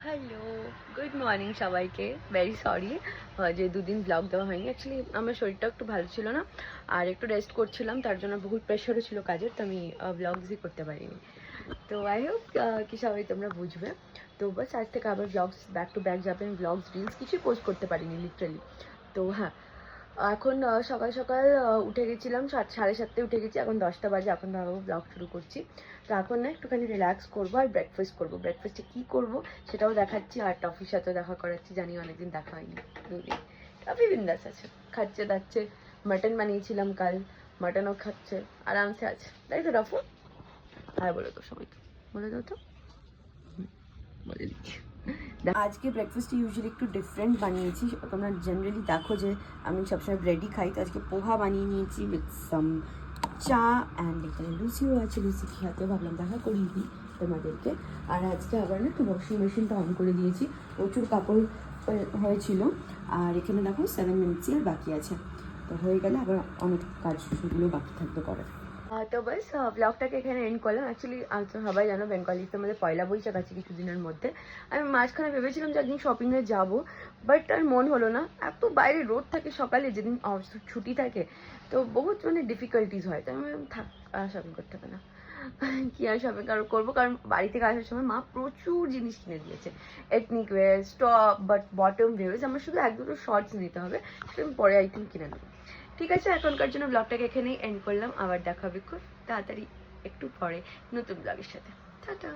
Hello, good morning সবাইকে। Very sorry যে দুদিন ব্লগ দেওয়া হয়নি। অ্যাকচুয়ালি আমার শরীরটা একটু ভালো ছিল না, আর একটু রেস্ট করছিলাম, তার জন্য বহুত প্রেশারও ছিল কাজের, তো আমি ব্লগসই করতে পারিনি। তো আই হোপ কি সবাই তোমরা বুঝবে। তো বাস আজ থেকে আবার ব্লগস ব্যাক টু ব্যাক যাবে। আমি ব্লগস রিলস কিছুই পোস্ট করতে পারিনি লিটারালি। তো হ্যাঁ, এখন সকাল সকাল উঠে গেছিলাম, 7:30টায় উঠে গেছি, এখন 10টা বাজে, এখন ভাবো ব্লগ শুরু করছি। তো এখন না একটুখানি রিল্যাক্স করবো আর ব্রেকফাস্ট করবো। ব্রেকফাস্টে কী করবো সেটাও দেখাচ্ছি, আর টফির সাথেও দেখা করাচ্ছি। জানি অনেকদিন দেখা হয়নি, দুদিন। টফি বিন্দাস আছে, খাচ্ছে দাচ্ছে। মাটন বানিয়েছিলাম কাল, মাটনও খাচ্ছে, আরামসে আছে, তাই তো রফু? আর বলে তো সবাইকে, বলে দাও তো, বলে দিচ্ছি। আজকে ব্রেকফাস্টে ইউজুয়ালি একটু ডিফারেন্ট বানিয়েছি। তোমরা জেনারেলি দেখো যে আমি সবসময় ব্রেডই খাই, তো আজকে পোহা বানিয়ে নিয়েছি উইথ সাম চা অ্যান্ড এখানে লুচিও আছে। লুচি খেতে ভাবলাম দেখা করিয়ে দিই তোমাদেরকে। আর আজকে আবার না একটু ওয়াশিং মেশিনটা অন করে দিয়েছি, প্রচুর কাপড় হয়েছিল। আর এখানে দেখো 7 মিনিটসই আর বাকি আছে, তো হয়ে গেলে আবার অনেক কাজগুলো বাকি থাকবে করার। তো বাস ব্লগটাকে এখানে এন্ড করলাম। অ্যাকচুয়ালি সবাই জানো বেঙ্গলিতে আমাদের পয়লা বৈশাখ আছে কিছুদিনের মধ্যে। আমি মাঝখানে ভেবেছিলাম যে একদিন শপিংয়ে যাবো, বাট আর মন হলো না। এত বাইরে রোদ থাকে সকালে, যেদিন ছুটি থাকে, তো বহুত ডিফিকাল্টিস হয়। তো আমি থাক, আর শপিং করতে হবে না। কি আর শপিং করবো, কারণ বাড়ি থেকে আসার সময় মা প্রচুর জিনিস কিনে দিয়েছে। Ethnic wire, top, but bottom wires. আমার শুধু এক দুটো শর্টস নিতে হবে, সেটা আমি পরে আইটেম কিনে নেবো। ঠিক আছে, এখনকার জন্য ব্লগটাকে এখানেই এন্ড করলাম। আবার দেখা হবে খুব তাড়াতাড়ি একটু পরে নতুন ব্লগের সাথে। টাটা।